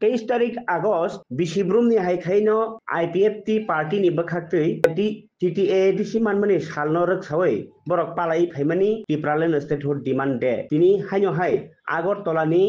23 तारिख August बिसिब्रुमनि हाइखाइनो IPFT party नि बखाक्तै TTADC मानमनि सालनो रखसावै बरक पालाई फाइमानि Tipraland statehood demand दे तिनि हाइनो हाइ आगरतलानि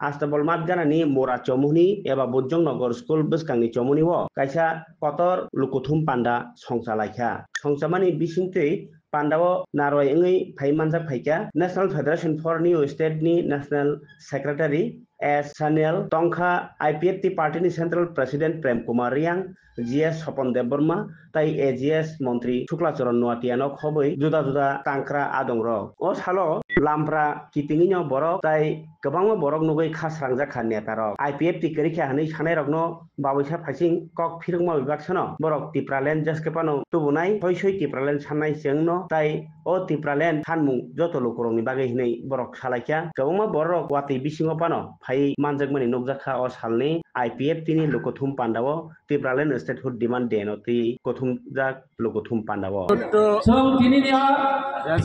आस्ताबल मातगानानि मोरा चमुनि एबा बुजंग नगर स्कुल बसकांनि चमुनि वो काइसा कतर लुकुथुम पान्डा संसालाइखा संसामानि बिसिंतै पान्डावो नारवायङै फाइमानजाक फाइका national federation for new state नि नेशनल सेक्रेटारि एस सानियल टंखा आईपीएफटी पार्टी नि central president Prem Kumar Riyang GS Sapan Debbarma ताई एजीएस मंत्री शुक्लाचरण नुवाटियानो खबै जुदा जुदा तांक्रा आदं रक ओ सालो लामफ्रा कितिङिनो बरक ताई गोबां बरक नुगै खासरांजाखा नेतारक आईपीएफटी करिखा हनै सानाय रकनो बावैसा फाइसिं कक फिरंमा विभागसनो बरक टिप्रालेन जसकेपानो तुबुनाय सय टिप्रालेन साननाय जेंनो ताई ओ टिप्रालेन सानमुं जत लोकरंनि बागै हनै बरक सालायखा गोबां बरक वाति बिसिङो पानो फाइ मानजकमनि नगजाखा ओ सालनि आईपीएफटी नि लुकुथुम पान्डावो टिप्रालेन स्टेटहुड डिमान्ड देनोति कथुम जाक लुकुथुम पान्डावो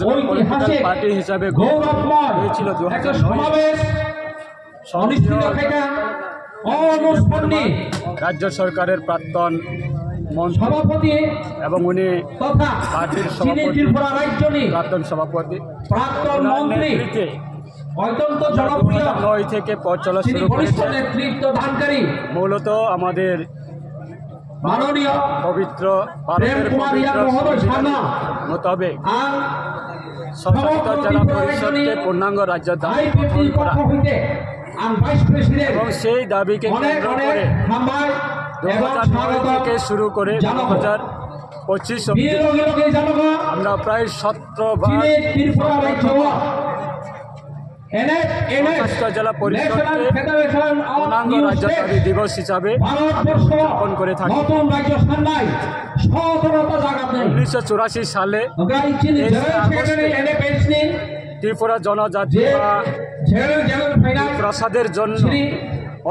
পলিটিক্যাল পার্টি হিসাবে হয়েছিল 2009 রাজ্য সরকারের প্রাক্তন মন্ত্রী এবং উনি পার্টির সভাপতি প্রাক্তন সভাপতি নেতৃত্বে 2009 থেকে পথ চলা শুরু করেছে মূলত আমাদের পবিত্র ভারতের মোতাবেক সংশোধিত জেলা পরিষদকে পূর্ণাঙ্গ রাজ্য দাবি গঠন করা এবং সেই দাবিকে কেন্দ্র করে 2009 থেকে শুরু করে 2025 অবধি আমরা প্রায় 17 বার জেলা পরিষদকে পূর্ণাঙ্গ রাজ্য দাবি দিবস হিসাবে উদযাপন করে থাকি 1984 সালে ত্রিপুরা জনজাতি বা প্রসাদের জন্য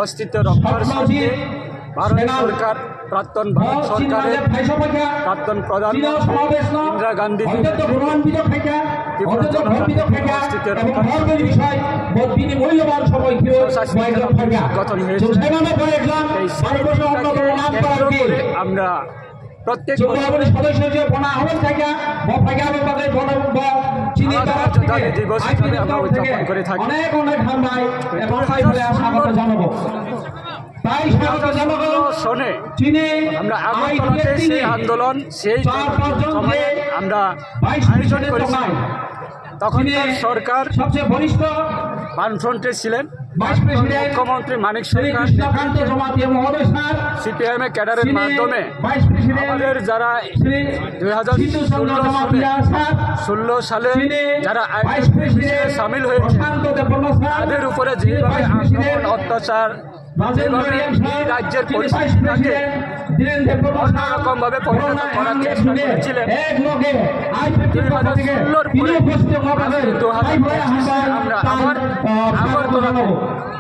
অস্তিত্ব রক্ষার স্বার্থে ভারত সরকার প্রাক্তন ভারত সরকারের প্রাক্তন প্রধানমন্ত্রী ইন্দিরা গান্ধী ত্রিপুরা জনজাতি অস্তিত্ব রক্ষার গঠন হয়েছে আমরা প্রত্যেক দিবস হিসাবে আমরা উদযাপন করে থাকি। শোনে আমরা আগরতলাতে সেই আন্দোলন সেই সময়ে আমরা আয়োজন করেছিলাম। তখন সরকার বামফ্রন্টে ছিলেন মুখ্যমন্ত্রী মানিক সরকার সিপিআইএম ক্যাডারের মাধ্যমে আমাদের যারা 2016 সালে যারা সামিল হয়েছে তাদের উপরে যেভাবে আক্রমণ অত্যাচার এই রাজ্যের পরিস্থিতিটাকে অন্যরকম ভাবে পরিণত করার চেষ্টা করেছিলেন। 2016 পরে 2025 আমরা আবার আগরতলাতে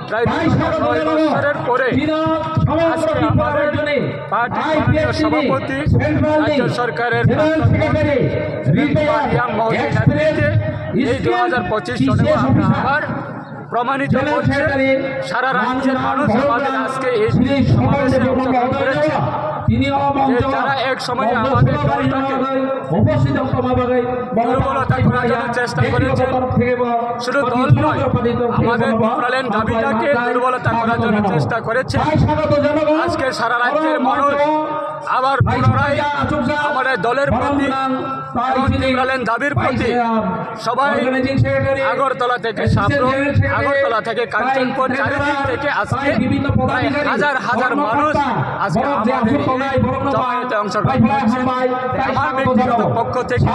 প্রায় 9 বছরের পরে আজকে আমাদের পার্টির সভাপতি রাজ্য সরকারের নেতৃত্বে এই 2025 সনে আমরা আবার প্রমাণিত করছে সারা রাজ্যের মানুষ আমাদের আজকে এই সমাবেশে অংশগ্রহণ করেছে যে যারা এক সময় আমাদের দলটাকে দুর্বলতা করার জন্য চেষ্টা করেছে, শুধু দল নয় আমাদের টিপ্রালেন দাবিটাকে দুর্বলতা করার জন্য চেষ্টা করেছে। আজকে সারা রাজ্যের মানুষ আবার পুনরায় আমাদের দলের প্রতি টিপ্রালেন দাবির প্রতি সবাই আগরতলা থেকে সাবরুম, আগরতলা থেকে কাঞ্চনপুর, চারিদিক থেকে আজকে প্রায় হাজার হাজার মানুষ আজকে আমাদের জমায়েতে অংশগ্রহণ করছে। আমার ব্যক্তিগত পক্ষ থেকে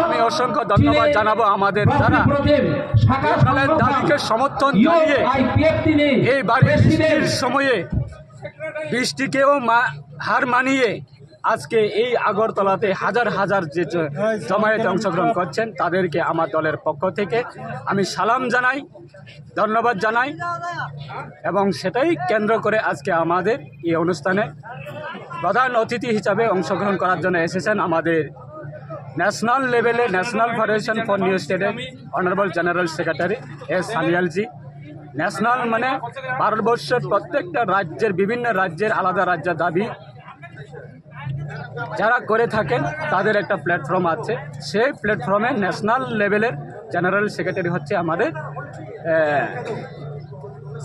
আমি অসংখ্য ধন্যবাদ জানাবো আমাদের যারা টিপ্রালেন দাবিকে সমর্থন জানিয়ে এই বাড়ির বৃষ্টির সময়ে বৃষ্টিকেও হার মানিয়ে আজকে এই আগরতলাতে হাজার হাজার যে জমায়েতে অংশগ্রহণ করছেন তাদেরকে আমার দলের পক্ষ থেকে আমি সালাম জানাই, ধন্যবাদ জানাই। এবং সেটাই কেন্দ্র করে আজকে আমাদের এই অনুষ্ঠানে প্রধান অতিথি হিসাবে অংশগ্রহণ করার জন্য এসেছেন আমাদের ন্যাশনাল লেভেলে ন্যাশনাল ফেডারেশন ফর নিউ স্টেটের honourable general secretary S সানিয়ালজি national মানে ভারতবর্ষের প্রত্যেকটা রাজ্যের বিভিন্ন রাজ্যের আলাদা রাজ্যের দাবি যারা করে থাকেন তাদের একটা প্ল্যাটফর্ম আছে। সেই প্ল্যাটফর্মে ন্যাশনাল লেভেলের জেনারেল সেক্রেটারি হচ্ছে আমাদের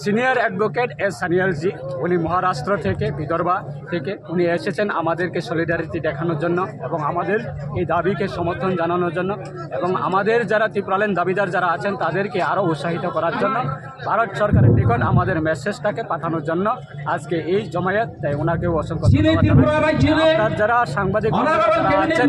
সিনিয়র অ্যাডভোকেট এস সানিয়ালজি। উনি মহারাষ্ট্র থেকে বিদর্ভা থেকে উনি এসেছেন আমাদেরকে সলিডারিটি দেখানোর জন্য এবং আমাদের এই দাবিকে সমর্থন জানানোর জন্য এবং আমাদের যারা ত্রিপুরাল্যান্ড দাবিদার যারা আছেন তাদেরকে আরও উৎসাহিত করার জন্য ভারত সরকারের নিকট আমাদের মেসেজটাকে পাঠানোর জন্য আজকে এই জমায়েত। তাই ওনাকেও অসংখ্য ধন্যবাদ জানাই। আপনার যারা সাংবাদিক যারা আছেন